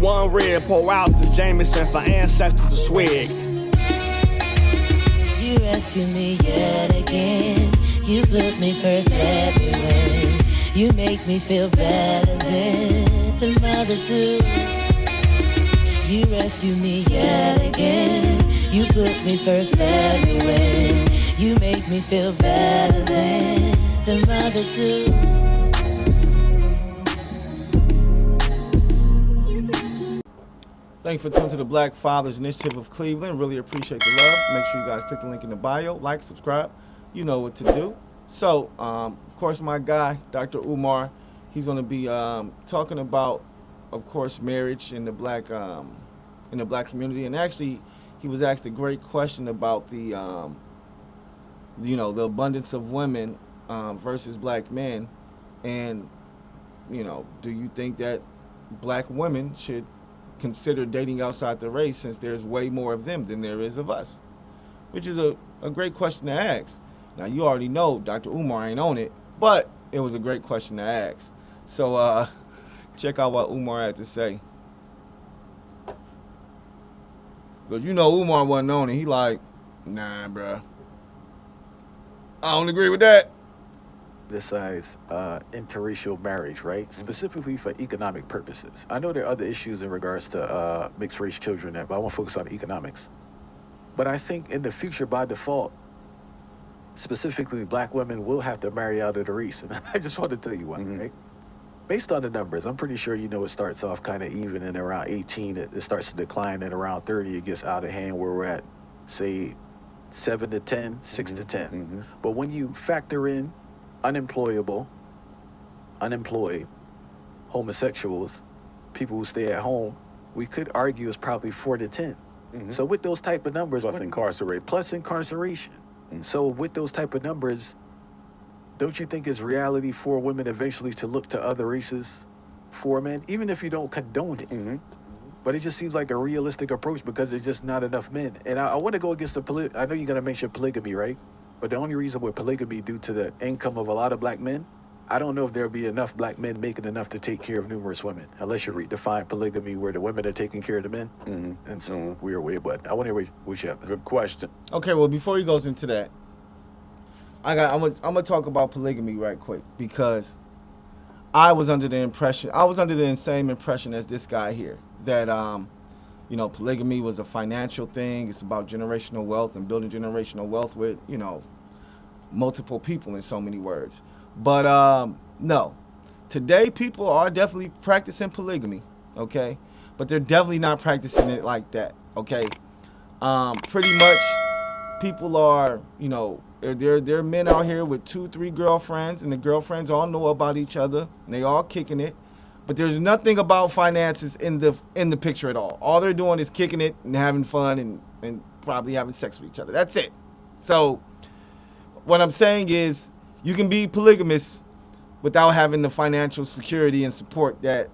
one red, pour out this Jameson for ancestors to swig. You rescue me yet again. You put me first everywhere. You make me feel better than the mother dudes. You rescue me yet again. You put me first everywhere. You make me feel better than the mother dudes. Thanks for tuning to the Black Fathers Initiative of Cleveland. Really appreciate the love. Make sure you guys click the link in the bio, like, subscribe. You know what to do. So, of course, my guy, Dr. Umar, he's going to be talking about, of course, marriage in the black community. And actually, he was asked a great question about the the abundance of women versus black men, and do you think that black women should consider dating outside the race since there's way more of them than there is of us? Which is a great question to ask. Now, you already know Dr. Umar ain't on it, but it was a great question to ask. So check out what Umar had to say. Because Umar wasn't on it. He like, nah, bruh. I don't agree with that. Besides interracial marriage, right? Specifically for economic purposes. I know there are other issues in regards to mixed race children, but I want to focus on economics. But I think in the future, by default, specifically black women will have to marry out of the race. And I just want to tell you one, right? Based on the numbers, I'm pretty sure it starts off kind of even and around 18. It starts to decline, and around 30, it gets out of hand where we're at, say, 7 to 10, 6 to 10. But when you factor in unemployed, homosexuals, people who stay at home, we could argue it's probably 4 to 10. So with those type of numbers, Plus incarceration. So with those type of numbers, don't you think it's reality for women eventually to look to other races for men, even if you don't condone it? But it just seems like a realistic approach because there's just not enough men. And I want to go against I know you're going to mention polygamy, right? But the only reason with polygamy, due to the income of a lot of black men, I don't know if there'll be enough black men making enough to take care of numerous women, unless you redefine polygamy where the women are taking care of the men. And so weird way, but I want to hear what you have. Good question. Okay, well, before he goes into that, I'm gonna talk about polygamy right quick, because I was under the same impression as this guy here that polygamy was a financial thing. It's about generational wealth and building generational wealth with multiple people, in so many words. But no, today people are definitely practicing polygamy, okay? But they're definitely not practicing it like that, okay? Pretty much people are, there are men out here with 2-3 girlfriends, and the girlfriends all know about each other, and they all kicking it. But there's nothing about finances in the picture at all. All they're doing is kicking it and having fun and probably having sex with each other. That's it. So what I'm saying is, you can be polygamous without having the financial security and support that,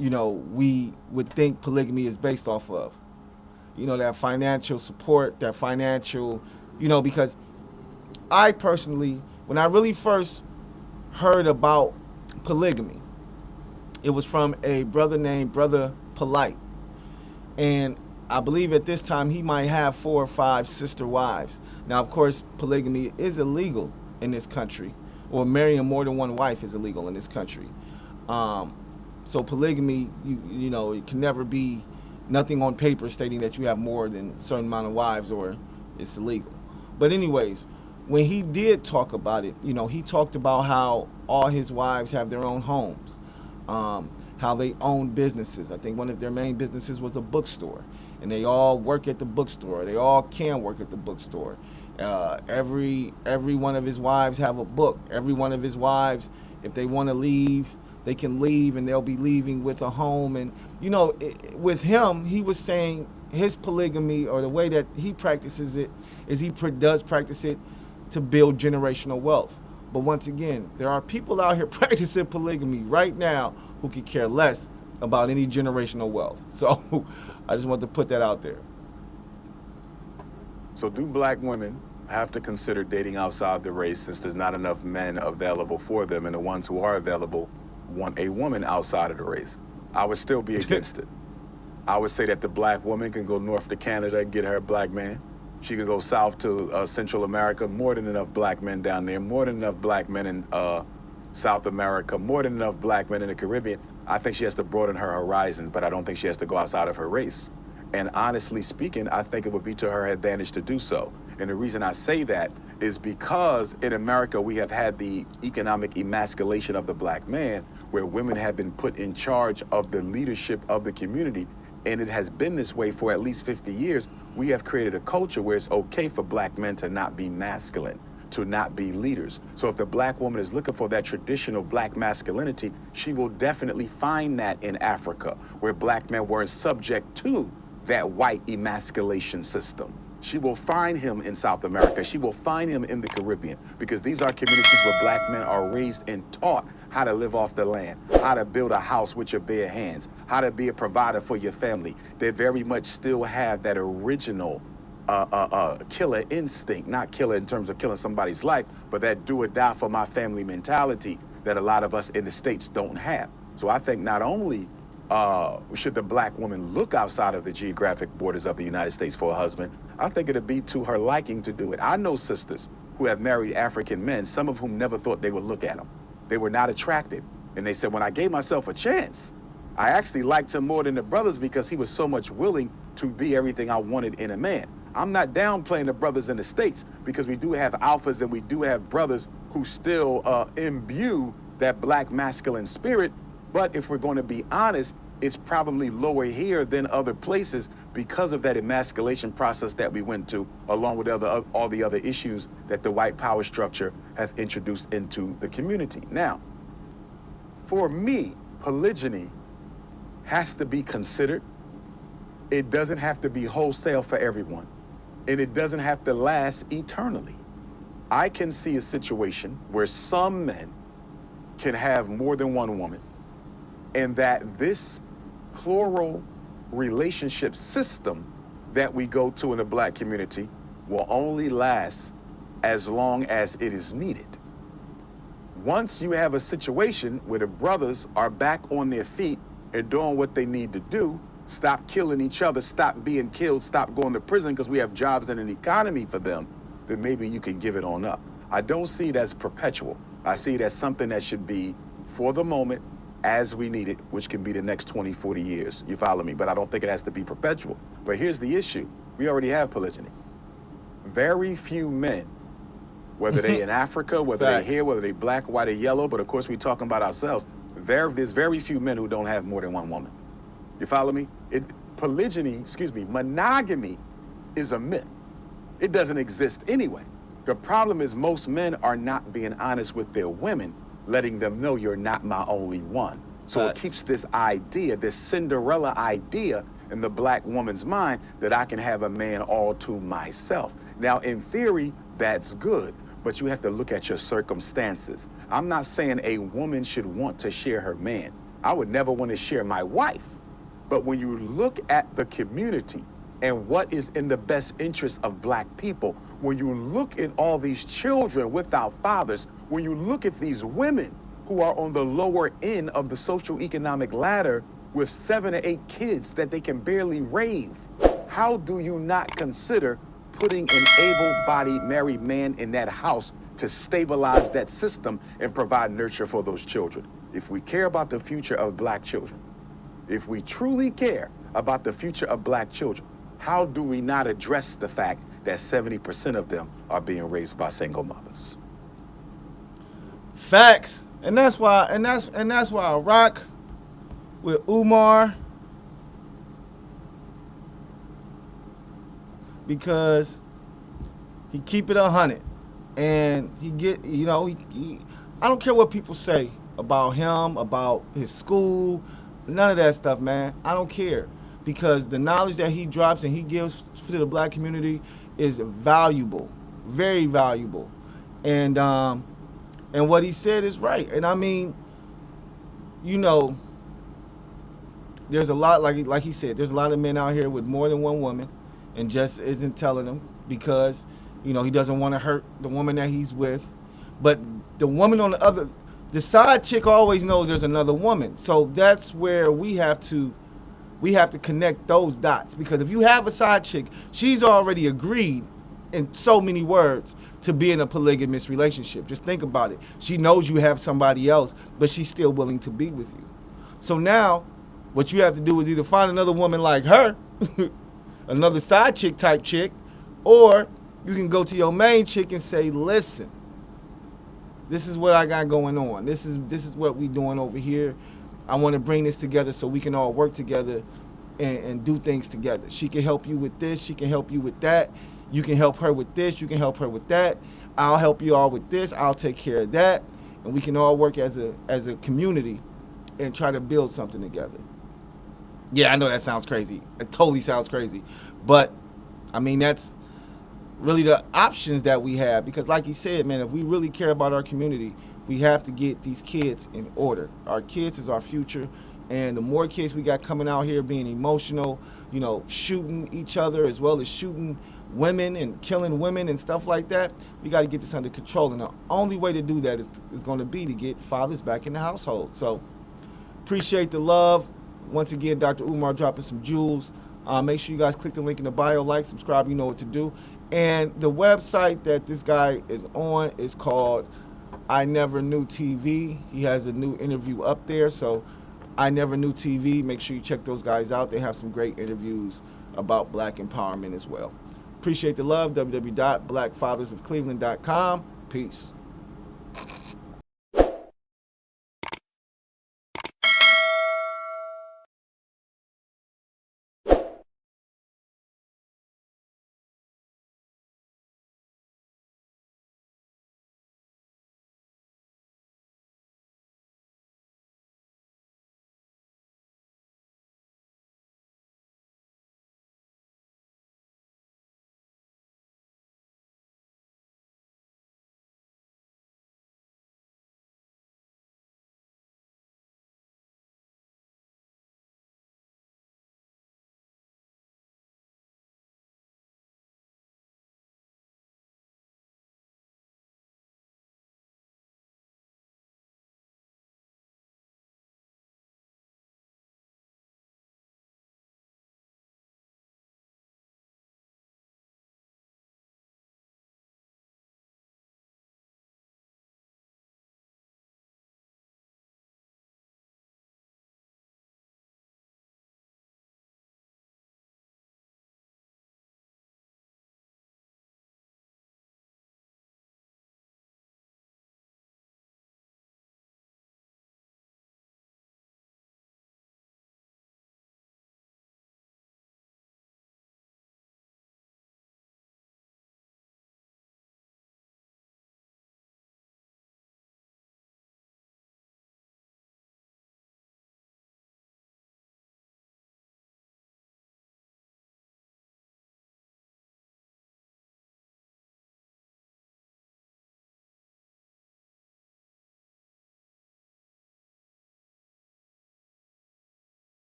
we would think polygamy is based off of. That financial support, that financial, because I personally, when I really first heard about polygamy, it was from a brother named Brother Polite. And I believe at this time he might have 4 or 5 sister wives. Now, of course, polygamy is illegal in this country, or marrying more than one wife is illegal in this country. So polygamy, it can never be nothing on paper stating that you have more than a certain amount of wives, or it's illegal. But anyways, when he did talk about it, he talked about how all his wives have their own homes, how they own businesses. I think one of their main businesses was a bookstore, and they all work at the bookstore. They all can work at the bookstore. Every one of his wives have a book. Every one of his wives, if they want to leave, they can leave, and they'll be leaving with a home. And with him, he was saying his polygamy, or the way that he practices it, is he does practice it to build generational wealth. But once again, there are people out here practicing polygamy right now who could care less about any generational wealth. So I just want to put that out there. So do black women have to consider dating outside the race since there's not enough men available for them, and the ones who are available want a woman outside of the race? I would still be against it. I would say that the black woman can go north to Canada and get her a black man. She can go south to Central America. More than enough black men down there. More than enough black men in South America. More than enough black men in the Caribbean. I think she has to broaden her horizons, but I don't think she has to go outside of her race. And honestly speaking, I think it would be to her advantage to do so. And the reason I say that is because in America, we have had the economic emasculation of the black man, where women have been put in charge of the leadership of the community. And it has been this way for at least 50 years. We have created a culture where it's okay for black men to not be masculine, to not be leaders. So if the black woman is looking for that traditional black masculinity, she will definitely find that in Africa, where black men weren't subject to that white emasculation system. She will find him in South America. She will find him in the Caribbean, because these are communities where black men are raised and taught how to live off the land, how to build a house with your bare hands, how to be a provider for your family. They very much still have that original killer instinct, not killer in terms of killing somebody's life, but that do or die for my family mentality that a lot of us in the States don't have. So I think not only should the black woman look outside of the geographic borders of the United States for a husband, I think it'd be to her liking to do it. I know sisters who have married African men, some of whom never thought they would look at them. They were not attracted. And they said, when I gave myself a chance, I actually liked him more than the brothers because he was so much willing to be everything I wanted in a man. I'm not downplaying the brothers in the States, because we do have alphas and we do have brothers who still imbue that black masculine spirit. But if we're going to be honest, it's probably lower here than other places because of that emasculation process that we went to, along with all the other issues that the white power structure has introduced into the community. Now, for me, polygyny has to be considered. It doesn't have to be wholesale for everyone, and it doesn't have to last eternally. I can see a situation where some men can have more than one woman, and that this plural relationship system that we go to in the black community will only last as long as it is needed. Once you have a situation where the brothers are back on their feet and doing what they need to do, stop killing each other, stop being killed, stop going to prison because we have jobs and an economy for them, then maybe you can give it on up. I don't see it as perpetual. I see it as something that should be for the moment, as we need it, which can be the next 20, 40 years. You follow me? But I don't think it has to be perpetual. But here's the issue. We already have polygyny. Very few men, whether they in Africa, whether they here, whether they black, white, or yellow, but of course we're talking about ourselves, there's very few men who don't have more than one woman. You follow me? Monogamy is a myth. It doesn't exist anyway. The problem is most men are not being honest with their women, letting them know you're not my only one. So it keeps this idea, this Cinderella idea in the black woman's mind that I can have a man all to myself. Now, in theory, that's good, but you have to look at your circumstances. I'm not saying a woman should want to share her man. I would never want to share my wife. But when you look at the community and what is in the best interest of black people, when you look at all these children without fathers, when you look at these women who are on the lower end of the social economic ladder with 7 or 8 kids that they can barely raise, how do you not consider putting an able-bodied married man in that house to stabilize that system and provide nurture for those children? If we care about the future of black children, if we truly care about the future of black children, how do we not address the fact that 70% of them are being raised by single mothers? Facts. And that's why I rock with Umar, because he keep it 100, and he get, he I don't care what people say about him, about his school, none of that stuff, man. I don't care, because the knowledge that he drops and he gives to the black community is valuable, very valuable, and what he said is right. And I mean, there's a lot, like he said, there's a lot of men out here with more than one woman and just isn't telling them because, he doesn't want to hurt the woman that he's with. But the woman on the side chick always knows there's another woman. So that's where we have to we have to connect those dots, because if you have a side chick, she's already agreed in so many words to be in a polygamous relationship. Just think about it. She knows you have somebody else, but she's still willing to be with you. So now what you have to do is either find another woman like her, another side chick type chick, or you can go to your main chick and say, listen, this is what I got going on. This is what we doing over here. I want to bring this together so we can all work together and do things together. She can help you with this. She can help you with that. You can help her with this. You can help her with that. I'll help you all with this. I'll take care of that. And we can all work as a community and try to build something together. Yeah, I know that sounds crazy. It totally sounds crazy. But, I mean, that's really the options that we have. Because like you said, man, if we really care about our community, we have to get these kids in order. Our kids is our future. And the more kids we got coming out here being emotional, you know, shooting each other as well as shooting women and killing women and stuff like that, we got to get this under control. And the only way to do that is going to be to get fathers back in the household. So appreciate the love. Once again, Dr. Umar dropping some jewels. Make sure you guys click the link in the bio, like, subscribe, you know what to do. And the website that this guy is on is called I Never Knew TV. He has a new interview up there. So I Never Knew TV. Make sure you check those guys out. They have some great interviews about black empowerment as well. Appreciate the love. www.blackfathersofcleveland.com. Peace.